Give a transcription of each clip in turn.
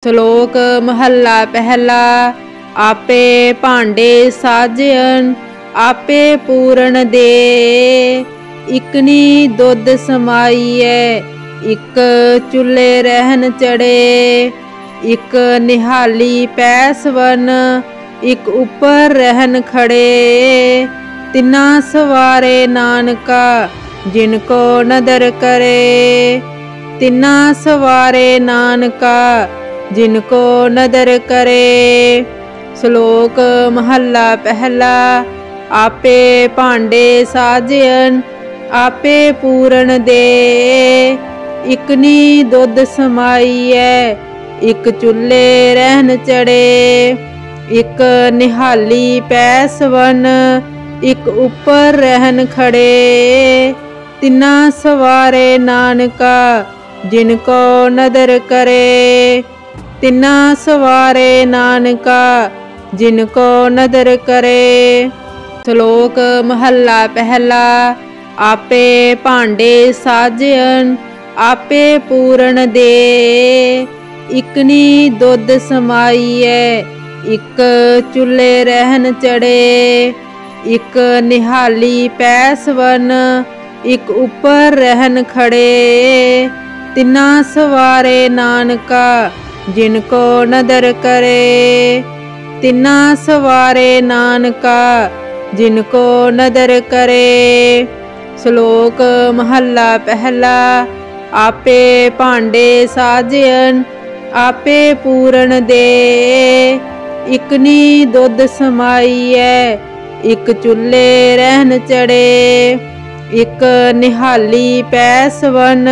श्लोक महला पहला। आपे भांडे साजन आपे पूरन दे, इकनी दुध समाईए इक चुल्हे रहन चढ़े। इक निहाली पैसवन इक ऊपर रहन खड़े, तिना सवारे नानका जिनको नदर करे। तिना सवारे नानका जिनको नदर करे। श्लोक महला पहला। आपे भांडे साजन आपे पूरन दे, इकनी दुध समाईए इक चुल्हे रहन चढ़े। इक निहाली पैसवन इक ऊपर रहन खड़े, तिना सवारे नानका जिनको नदर करे। तिना सवारे नानका जिनको नदर करे। श्लोक महला पहला। आपे भांडे साजन आपे पूरन दे, इकनी दुध समाईए इक चुल्हे रहन चढ़े। इक निहाली पैसवन इक ऊपर रहन खड़े, तिना सवारे नानका जिनको नदर करे। तिना सवारे नानका जिनको नदर करे। श्लोक महला पहला। आपे भांडे साजन आपे पूरन दे, इकनी दुध समाईए इक चुल्हे रहन चढ़े। इक निहाली पैसवन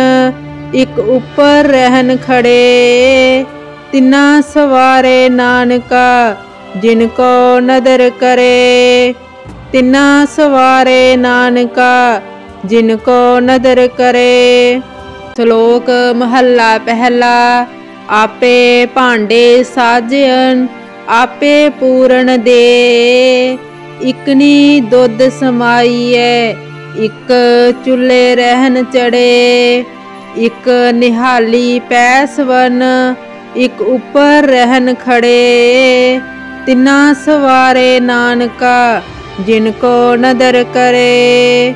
इक ऊपर रहन खड़े, तिना सवारे नानका जिनको नदर करे। तिना सवारे नानका जिनको नदर करे। श्लोक महला पहला। आपे भांडे साजन आपे पूरन दे, इकनी दुध समाईए इक चुल्हे रहन चढ़े। इक निहाली पैसवन इक ऊपर रहन खड़े, तिना सवारे नानका जिनको नदर करे।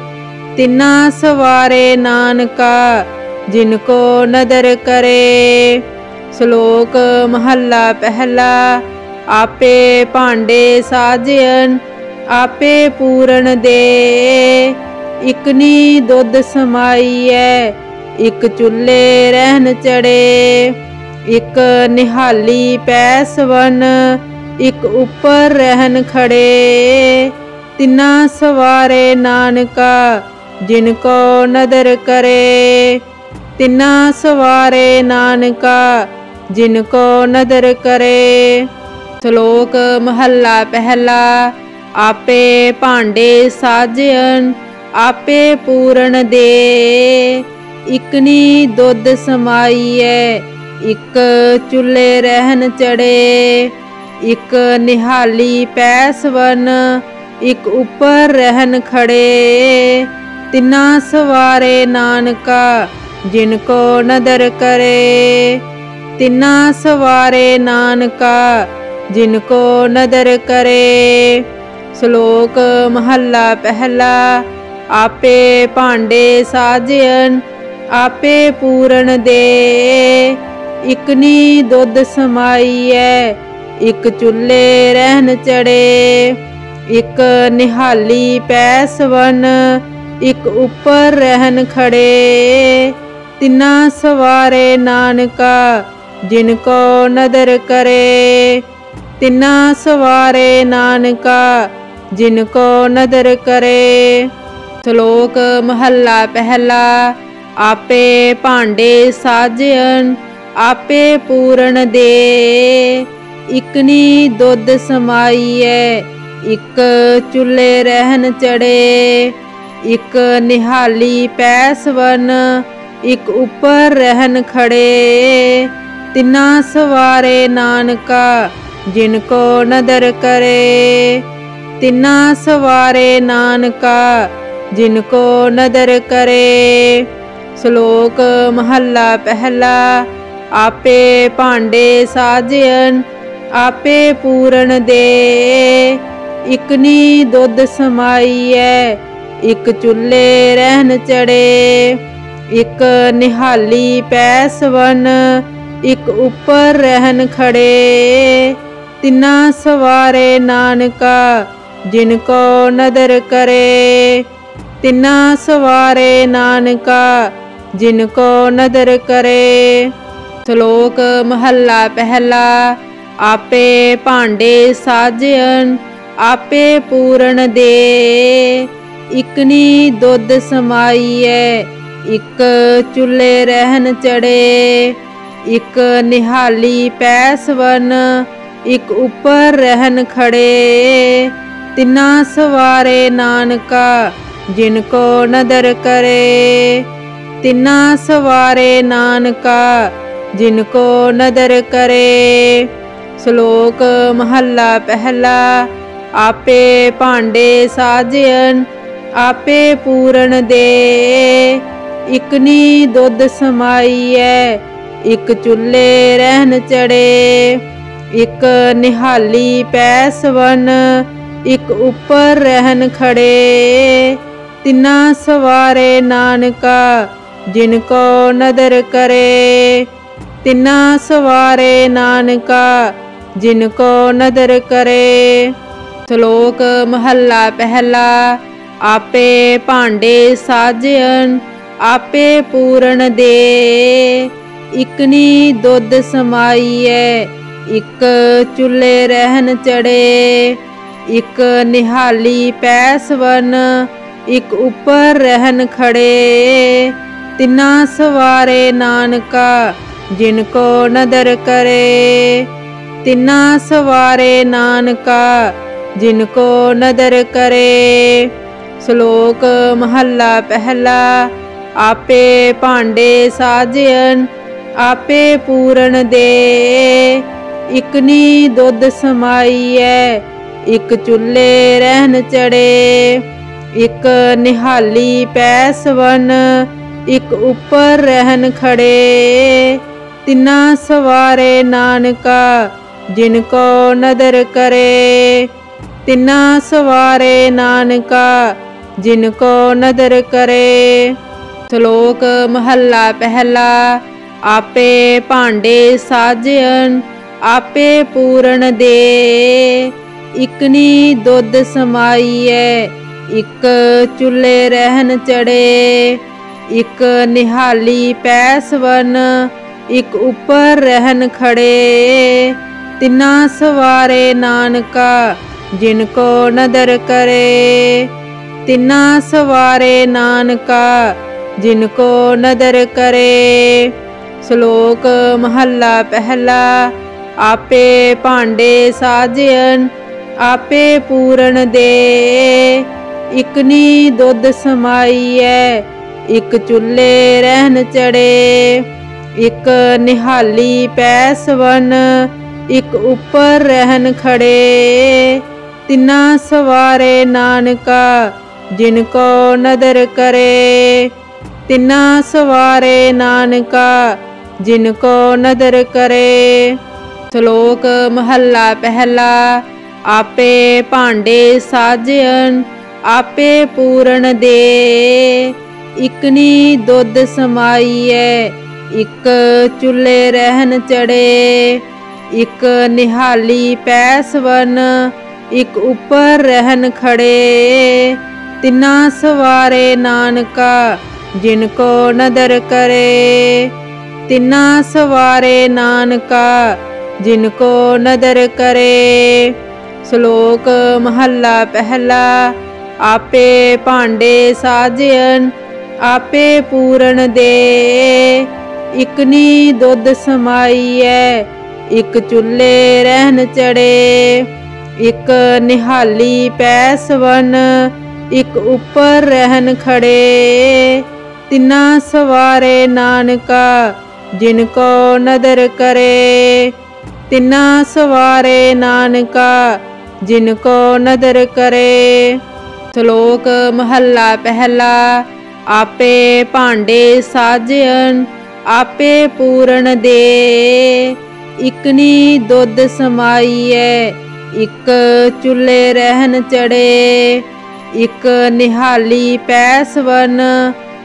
तिना सवारे नानका जिनको नदर करे। श्लोक महला पहला। आपे भांडे साजन आपे पूरन दे, इकनी दुध समाईए इक चुल्हे रहन चढ़े। इक निहाली पैसवन इक ऊपर रहन खड़े, तिना सवारे नानका जिनको नदर करे। तिना सवारे नानका जिनको नदर करे। श्लोक महला पहला। आपे भांडे साजन आपे पूरन दे, इकनी दुध समाईए इक चुल्हे रहन चढ़े। इक निहाली पैसवन इक ऊपर रहन खड़े, तिना सवारे नानका जिनको नदर करे। तिना सवारे नानका जिनको नदर करे। श्लोक महला पहला। आपे भांडे साजन आपे पूरन दे, इकनी दुध समाईए इक चुल्हे रहन चढ़े। इक निहाली पैसवन इक ऊपर रहन खड़े, तिना सवारे नानका जिनको नदर करे। तिना सवारे नानका जिनको नदर करे। श्लोक महला पहला। आपे भांडे साजन आपे पूरन दे, इकनी दुध समाईए इक चुल्हे रहन चढ़े। इक निहाली पैसवन इक ऊपर रहन खड़े, तिना सवारे नानका जिनको नदर करे। तिना सवारे नानका जिनको नदर करे। श्लोक महला पहला। आपे भांडे साजन आपे पूरन दे। इकनी दुध समाईऐ इक चुल्हे रहन चढ़े। इक निहाली पैसवन इक उपर रहन खड़े। तिना सवारे नानका जिनको नदर करे। तिना सवारे नानका जिनको नदर करे। श्लोक महला पहला। आपे भांडे साजन आपे पूरन दे। इकनी दुध समाईऐ इक चुल्हे रहन चढ़े। इक निहाली पैसवन इक उपर रहन खड़े। तिना सवारे नानका जिनको नदर करे। तिना सवारे नानका जिनको नदर करे। श्लोक महला पहला। आपे भांडे साजन आपे पूरन दे। इकनी दुध समाईऐ इक चुल्हे रहन चढ़े। इक निहाली पैसवन इक उपर रहन खड़े। तिना सवारे नानका जिनको नदर करे। तिना सवारे नानका जिनको नदर करे। श्लोक महला पहला। आपे भांडे साजन आपे पूरन दे। इकनी दुध समाईऐ इक चुल्हे रहन चढ़े। इक निहाली पैसवन इक उपर रहन खड़े। तिना सवारे नानका जिनको नदर करे। तिना सवारे नानका जिनको नदर करे। श्लोक महला पहला। आपे भांडे साजन आपे पूरन दे। इकनी दुध समाईऐ इक चुल्हे रहन चढ़े। इक निहाली पैसवन इक उपर रहन खड़े। तिना सवारे नानका जिनको नदर करे। तिना सवारे नानका जिनको नदर करे। श्लोक महला पहला। आपे भांडे साजन आपे पूरन दे। इकनी दुध समाईऐ इक चुल्हे रहन चढ़े। इक निहाली पैसवन इक उपर रहन खड़े। तिना सवारे नानका जिनको नदर करे। तिना सवारे नानका जिनको नदर करे। श्लोक महला पहला। आपे भांडे साजन आपे पूरन दे। इकनी दुध समाईऐ इक चुल्हे रहन चढ़े। इक निहाली पैसवन इक उपर रहन खड़े। तिना सवारे नानका जिनको नदर करे। तिना सवारे नानका जिनको नदर करे। श्लोक महला पहला। आपे भांडे साजन आपे पूरन दे। इकनी दुध समाईऐ इक चुल्हे रहन चढ़े। इक निहाली पैसवन इक उपर रहन खड़े। तिना सवारे नानका जिनको नदर करे। तिना सवारे नानका जिनको नदर करे। श्लोक महला पहला। आपे भांडे साजन आपे पूरन दे। इकनी दुध समाईऐ इक चुल्हे रहन चढ़े। इक निहाली पैसवन इक उपर रहन खड़े। तिना सवारे नानका जिनको नदर करे। तिना सवारे नानका जिनको नदर करे। श्लोक महला पहला। आपे भांडे साजन आपे पूरन दे। इकनी दुध समाईए इक चुल्हे रहन चढ़े। इक निहाली पैसवन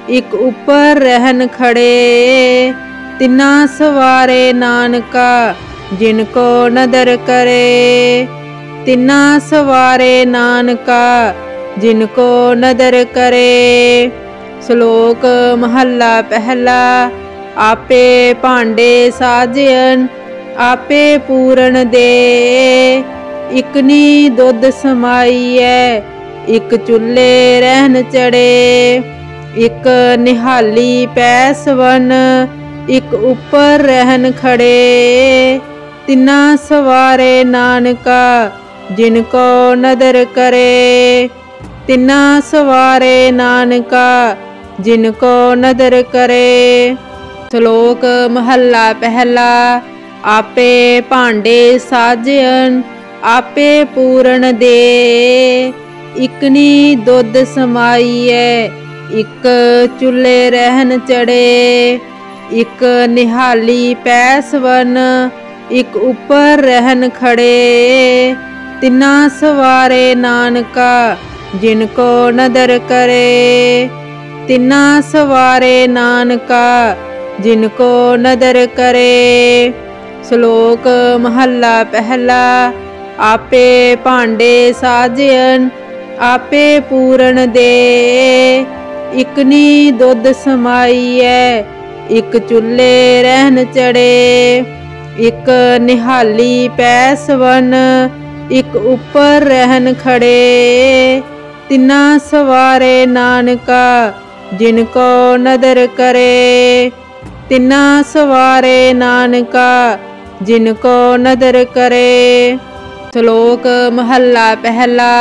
इक ऊपर रहन खड़े। तिना सवारे नानका जिनको नदर करे। तिना सवारे नानका जिनको नदर करे। श्लोक महला पहला। आपे भांडे साजन आपे पूरन दे। इकनी दुध समाईए इक चुल्हे रहन चढ़े। इक निहाली पैसवन इक ऊपर रहन खड़े। तिना सवारे नानका जिनको नदर करे। तिना सवारे नानका जिनको नदर करे। श्लोक महला पहला। आपे भांडे साजन आपे पूरन दे। इकनी दुध समाईए इक चुल्हे रहन चढ़े। इक निहाली पैसवन इक ऊपर रहन खड़े। तिना सवारे नानका जिनको नदर करे। तिना सवारे नानका जिनको नदर करे। श्लोक महला पहला। आपे भांडे साजन आपे पूरन दे। इकनी दुध समाईए इक चुल्हे रहन चढ़े। इक निहाली पैसवन इक ऊपर रहन खड़े। तिना सवारे नानका जिनको नदर करे। तिना सवारे नानका जिनको नदर करे। श्लोक महला पहला।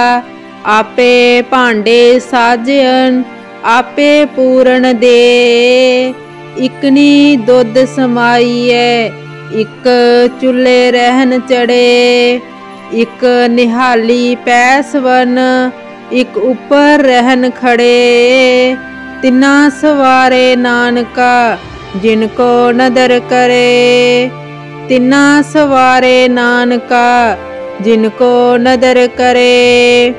आपे भांडे साजन आपे पूरन दे। इकनी दुध समाईए इक चुल्हे रहन चढ़े। इक निहाली पैसवन इक ऊपर रहन खड़े। तिना सवारे नानका जिनको नदर करे। तिना सवारे नानका जिनको नदर करे।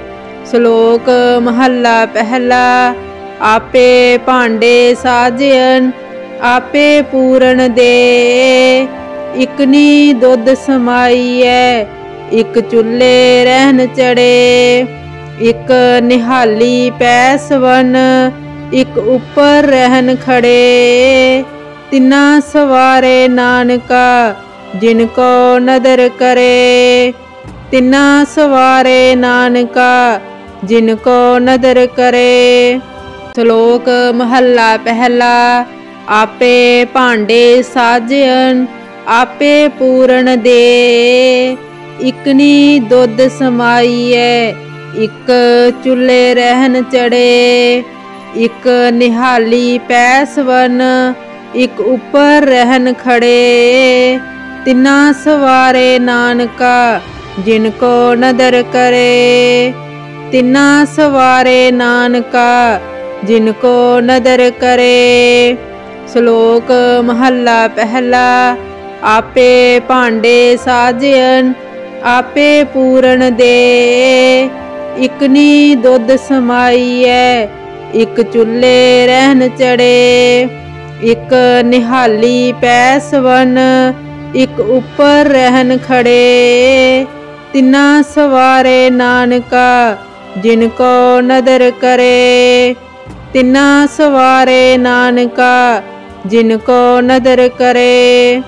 श्लोक महला पहला। आपे भांडे साजन आपे पूरन दे। इकनी दुध समाईए इक चुल्हे रहन चढ़े। इक निहाली पैसवन इक ऊपर रहन खड़े। तिना सवारे नानका जिनको नदर करे। तिना सवारे नानका जिनको नदर करे। श्लोक महला पहला। आपे भांडे साजन आपे पूरन दे। इकनी दुध समाईए इक चुल्हे रहन चढ़े। इक निहाली पैसवन इक ऊपर रहन खड़े। तिना सवारे नानका जिनको नदर करे। तिना सवारे नानका जिनको नदर करे। श्लोक महला पहला। आपे भांडे साजन आपे पूरन दे। इकनी दुध समाईए इक चुल्हे रहन चढ़े। इक निहाली पैसवन इक ऊपर रहन खड़े। तिना सवारे नानका जिनको नदर करे। तिना सवारे नानका जिनको नदर करे।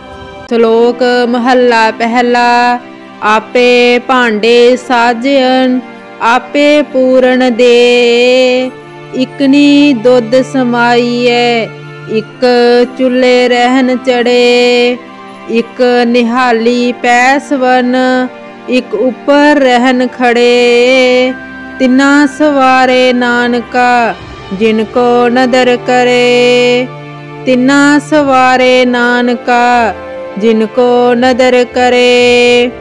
श्लोक महला पहला। आपे भांडे साजन आपे पूरन दे। इकनी दुध समाईए इक चुल्हे रहन चढ़े। इक निहाली पैसवन इक ऊपर रहन खड़े। तिना सवारे नानका जिनको नदर करे। तिना सवारे नानका जिनको नदर करे।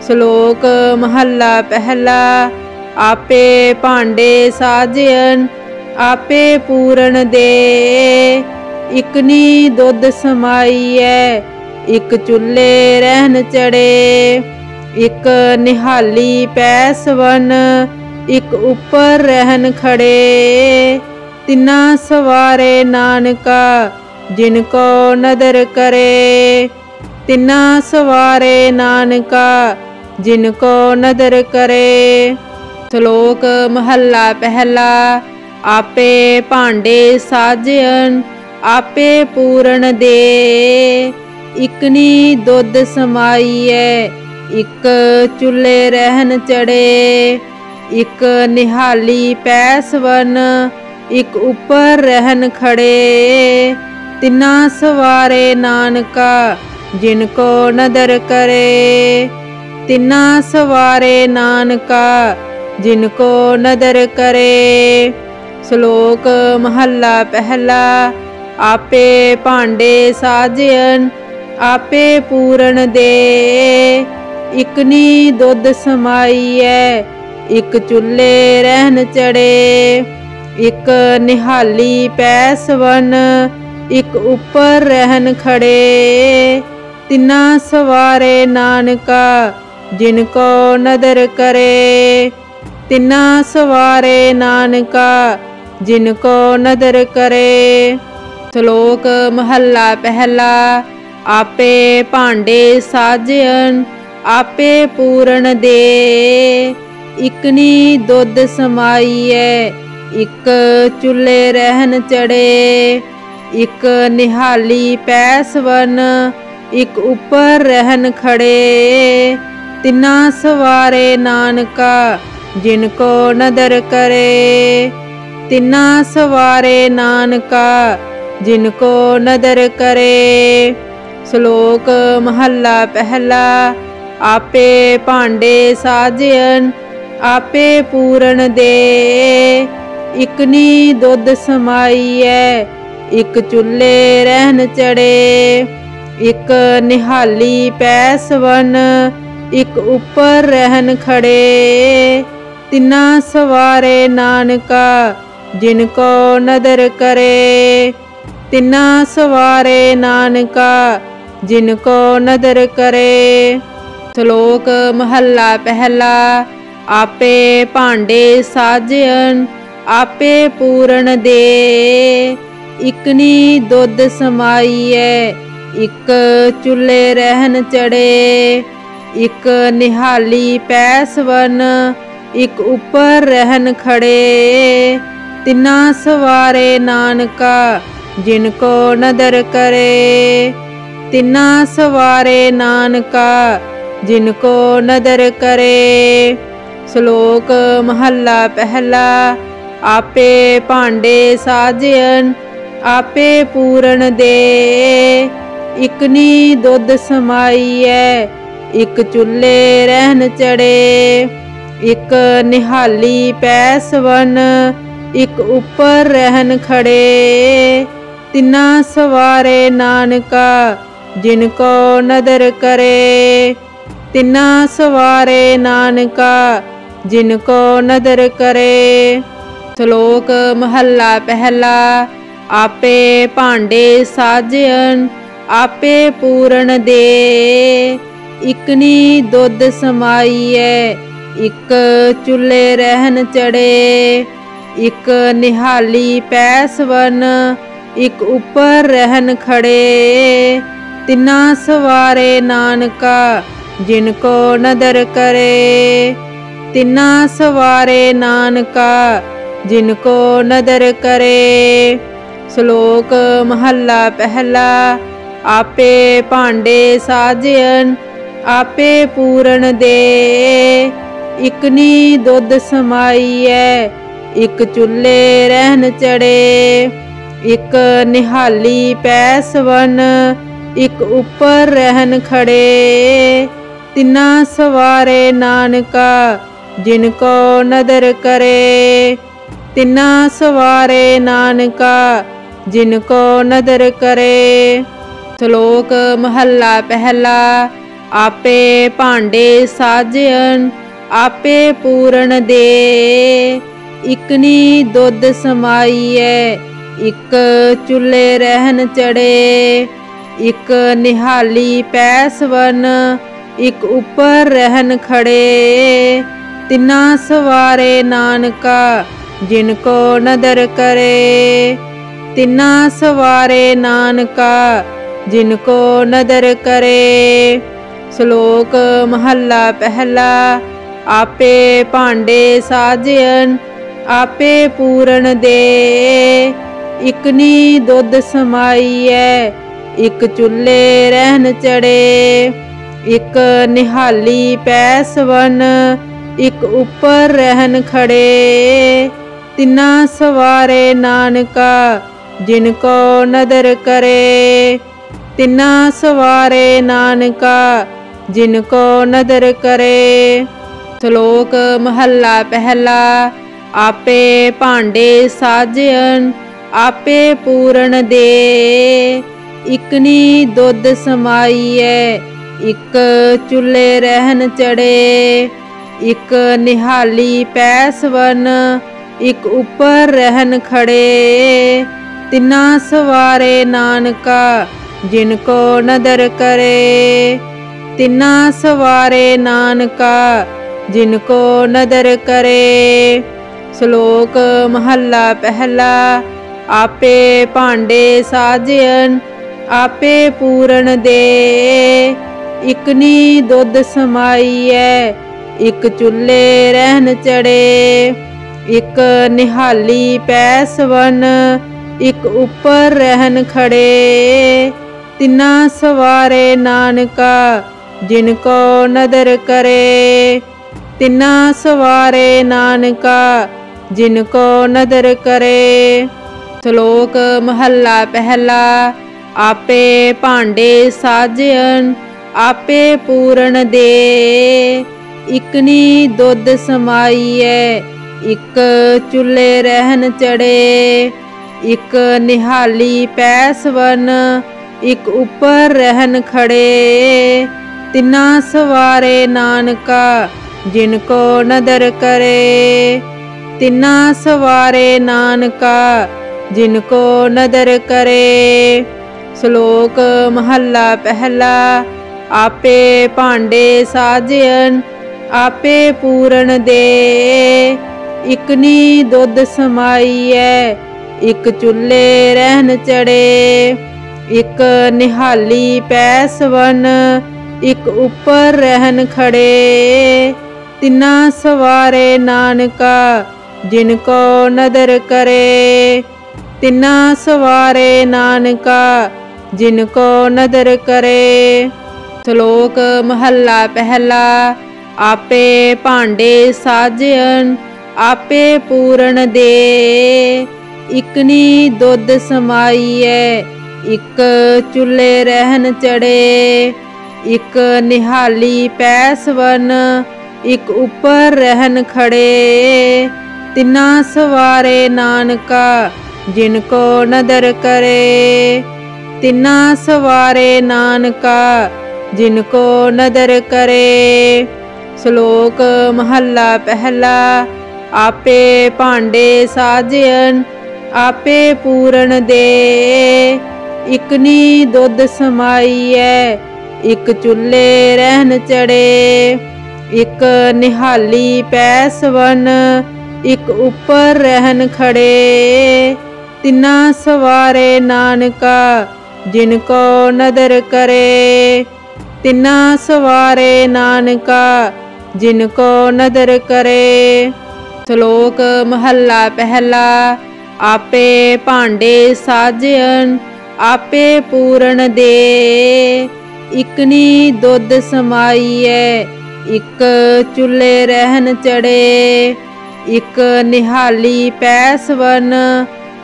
श्लोक महला पहला। आपे भांडे साजन आपे पूरन दे। इकनी दुध समाईऐ इक चुल्हे रहन चढ़े। इक निहाली पैसवन इक उपर रहन खड़े। तिना सवारे नानका जिनको नदर करे। तिना सवारे नानका जिनको नदर करे। श्लोक महला पहला। आपे भांडे साजन आपे पूरन दे। इकनी दुध समाईऐ इक चुल्हे रहन चढ़े। इक निहाली पैसवन इक उपर रहन खड़े। तिना सवारे नानका जिनको नदर करे। तिना सवारे नानका जिनको नदर करे। श्लोक महला पहला। आपे भांडे साजन आपे पूरन दे। इकनी दुध समाईऐ इक चुल्हे रहन चढ़े। इक निहाली पैसवन इक उपर रहन खड़े। तिना सवारे नानका जिनको नदर करे। तिना सवारे नानका जिनको नदर करे। श्लोक महला पहला। आपे भांडे साजन आपे पूरन दे। इकनी दुध समाईऐ इक चुल्हे रहन चढ़े। इक निहाली पैसवन इक उपर रहन खड़े। तिना सवारे नानका जिनको नदर करे। तिना सवारे नानका जिनको नदर करे। श्लोक महला पहला। आपे भांडे साजन आपे पूरन दे। इकनी दुध समाईऐ इक चुल्हे रहन चढ़े। इक निहाली पैसवन इक उपर रहन खड़े। तिना सवारे नानका जिनको नदर करे। तिना सवारे नानका जिनको नदर करे। श्लोक महला पहला। आपे भांडे साजन आपे पूरन दे। इकनी दुध समाईऐ इक चुल्हे रहन चढ़े। इक निहाली पैसवन इक उपर रहन खड़े। तिना सवारे नानका जिनको नदर करे। तिना सवारे नानका जिनको नदर करे। श्लोक महला पहला। आपे भांडे साजन आपे पूरन दे। इकनी दुध समाईऐ इक चुल्हे रहन चढ़े। इक निहाली पैसवन इक उपर रहन खड़े। तिना सवारे नानका जिनको नदर करे। तिना सवारे नानका जिनको नदर करे। श्लोक महला पहला। आपे भांडे साजन आपे पूरन दे। इकनी दुध समाईऐ इक चुल्हे रहन चढ़े। इक निहाली पैसवन इक उपर रहन खड़े। तिना सवारे नानका जिनको नदर करे। तिना सवारे नानका जिनको नदर करे। श्लोक महला पहला। आपे भांडे साजन आपे पूरन दे। इकनी दुध समाईऐ इक चुल्हे रहन चढ़े। इक निहाली पैसवन इक उपर रहन खड़े। तिना सवारे नानका जिनको नदर करे। तिना सवारे नानका जिनको नदर करे। श्लोक महला पहला। आपे भांडे साजन आपे पूरन दे। इकनी दुध समाईऐ इक चूल्हे रहन चढ़े। इक निहाली पै सवन, इक उपर रहन खड़े। तिना सवारे नानका जिनको नदर करे। तिना सवारे नानका जिनको नदर करे। श्लोक महला पहला। आपे भांडे साजन, आपे पूरन दे। इकनी दुध समाईऐ, इक चूल्हे रहन चढ़े। इक निहाली पै सवन, इक उपर रहन खड़े। तिना सवारे नानका जिनको नदर करे। तिना सवारे नानका जिनको नदर करे। श्लोक महला पहला। आपे भांडे साजन, आपे पूरन दे। इकनी दुध समाईऐ, इक चूल्हे रहन चढ़े। इक निहाली पै सवन, इक उपर रहन खड़े। तिना सवारे नानका जिनको नदर करे। तिना सवारे नानका जिनको नदर करे। श्लोक महला पहला। आपे भांडे साजन, आपे पूरन दे। इकनी दुध समाईऐ, इक चूल्हे रहन चढ़े। इक निहाली पै सवन, इक उपर रहन खड़े। तिना सवारे नानका जिनको नदर करे। तिना सवारे नानका जिनको नदर करे। श्लोक महला पहला। आपे भांडे साजन, आपे पूरन दे। इकनी दुध समाईऐ, इक चूल्हे रहन चढ़े। इक निहाली पै सवन, इक उपर रहन खड़े। तिना सवारे नानका जिनको नदर करे। तिना सवारे नानका जिनको नदर करे। श्लोक महला पहला। आपे भांडे साजन, आपे पूरन दे। इकनी दुध समाईऐ, इक चूल्हे रहन चढ़े। इक निहाली पै सवन, इक उपर रहन खड़े। तिना सवारे नानका जिनको नदर करे। तिना सवारे नानका जिनको नदर करे। श्लोक महला पहला। आपे भांडे साजन, आपे पूरन दे। इकनी दुध समाईऐ, इक चूल्हे रहन चढ़े। इक निहाली पै सवन, इक उपर रहन खड़े। तिना सवारे नानका जिनको नदर करे। तिना सवारे नानका जिनको नदर करे। श्लोक महला पहला। आपे भांडे साजन, आपे पूरन दे। इकनी दुध समाईऐ, इक चूल्हे रहन चढ़े। इक निहाली पै सवन, इक उपर रहन खड़े। तिना सवारे नानका जिनको नदर करे। तिना सवारे नानका जिनको नदर करे। श्लोक महला पहला। आपे भांडे साजन, आपे पूरन दे। इकनी दुध समाईऐ, इक चूल्हे रहन चढ़े। इक निहाली पै सवन,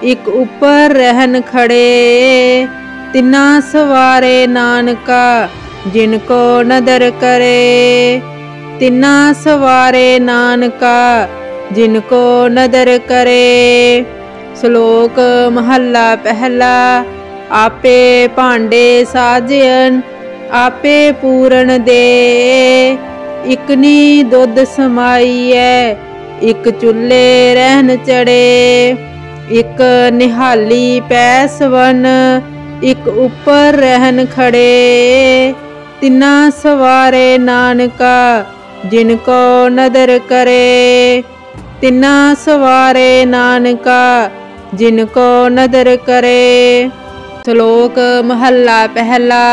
इक उपर रहन खड़े। तिना सवारे नानका जिनको नदर करे। तिना सवारे नानका जिनको नदर करे। श्लोक महला पहला। आपे भांडे साजन, आपे पूरन दे। इकनी दुध समाईऐ, इक चूल्हे रहन चढ़े। एक निहाली पैसवन एक उपर रहन खड़े। तिना सवारे नानका जिनको नदर करे। तिना सवारे नानका जिनको नदर करे। श्लोक महला पहला।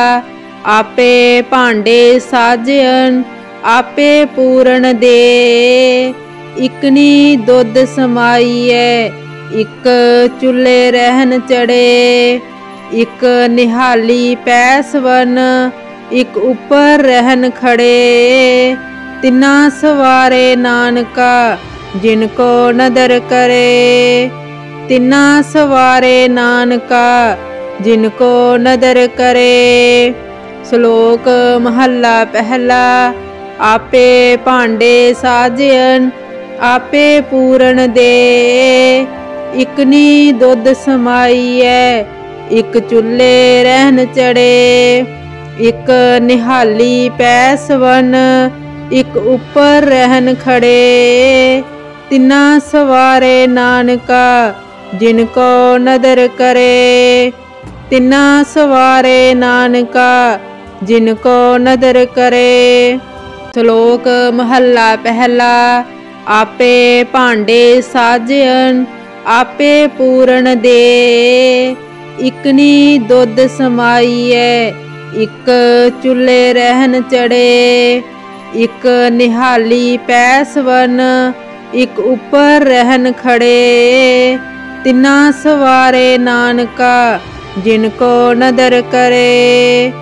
आपे भांडे साजन आपे पूरन दे। इकनी दुध समाईए इक चुल्हे रहन चढ़े। इक निहाली पैसवन इक उपर रहन खड़े। तिना सवारे नानका जिनको नदर करे। तिना सवारे नानका जिनको नदर करे। श्लोक महला पहला। आपे भांडे साजन आपे पूरन दे। इकनी दुध समाईए इक चुल्हे रहन चढ़े। इक निहाली पैसवन इक उपर रहन खड़े। तिना सवारे नानका जिनको नदर करे। तिना सवारे नानका जिनको नदर करे। श्लोक महला पहला। आपे भांडे साजन आपे पूरन दे। इकनी दुध समाईए इक चुल्हे रहन चढ़े। इक निहाली पैसवन इक उपर रहन खड़े। तिना सवारे नानका जिनको नदर करे।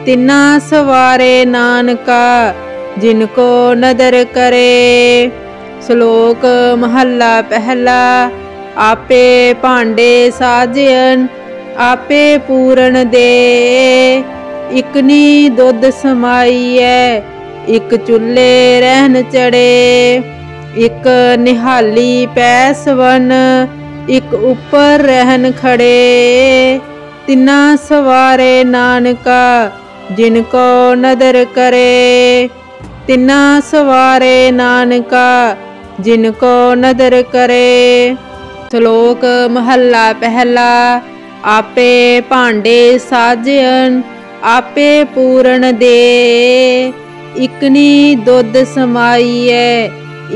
तिना सवारे नानका जिनको नदर करे। श्लोक महला पहला। आपे भांडे साजन आपे पूरन दे। इकनी दुध समाईए इक चुल्हे रहन चढ़े। इक निहाली पैसवन इक उपर रहन खड़े। तिना सवारे नानका जिनको नदर करे। तिना सवारे नानका जिनको नदर करे। श्लोक महला पहला। आपे भांडे साजन आपे पूरन दे। इकनी दुध समाईए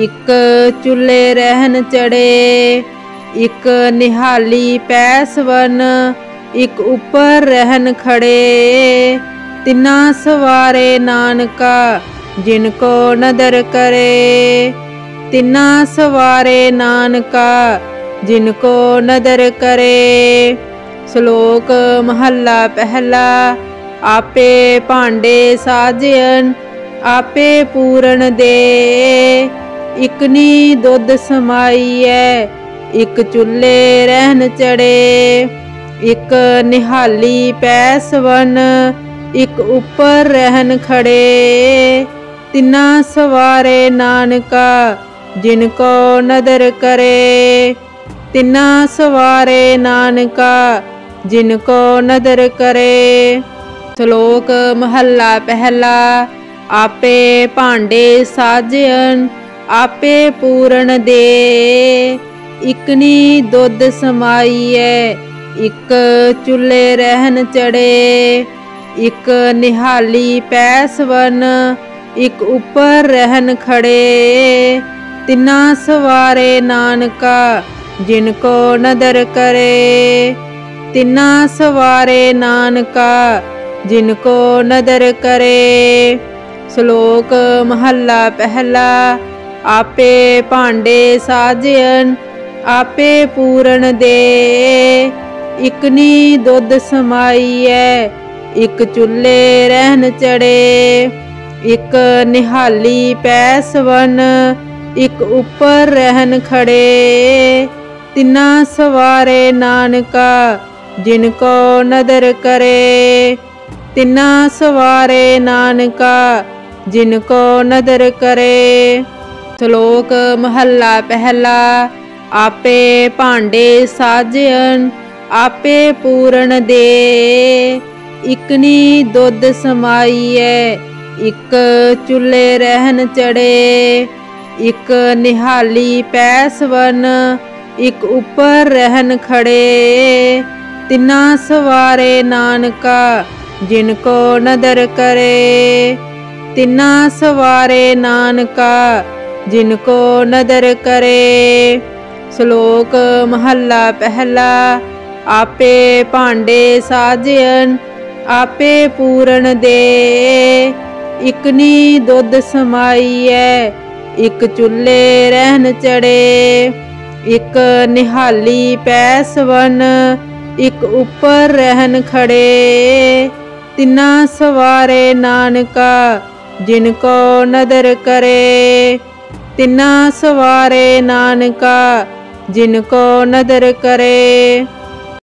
इक चुल्हे रहन चढ़े। इक निहाली पैसवन इक उपर रहन खड़े। तिना सवारे नानका जिनको नदर करे। तिना सवारे नानका जिनको नदर करे। श्लोक महला पहला। आपे भांडे साजन आपे पूरन दे। इकनी दुध समाईए इक चुल्हे रहन चढ़े। इक निहाली पैसवन इक उपर रहन खड़े। तिना सवारे नानका जिनको नदर करे। तिना सवारे नानका जिनको नदर करे। श्लोक महला पहला। आपे भांडे साजन आपे पूरन दे। इकनी दुध समाईए इक चुल्हे रहन चढ़े। इक निहाली पैसवन इक उपर रहन खड़े। तिना सवारे नानका जिनको नदर करे। तिना सवारे नानका जिनको नदर करे। श्लोक महला पहला। आपे भांडे साजन आपे पूरन दे। इकनी दुध समाईए इक चुल्हे रहन चढ़े। इक निहाली पैसवन इक उपर रहन खड़े। तिना सवारे नानका जिनको नदर करे। तिना सवारे नानका जिनको नदर करे। श्लोक महला पहला। आपे भांडे साजन आपे पूरन दे। इकनी दुध समाईए इक चुल्हे रहन चढ़े। इक निहाली पैसवन इक ऊपर रहन खड़े। तिना सवारे नानका जिनको नदर करे। तिना सवारे नानका जिनको नदर करे। श्लोक महला पहला। आपे भांडे साजन आपे पूरन दे। इकनी दुध समाईए इक चुल्हे रहन चढ़े। इक निहाली पैसवन इक ऊपर रहन खड़े। तिना सवारे नानका जिनको नदर करे। तिना सवारे नानका जिनको नदर करे।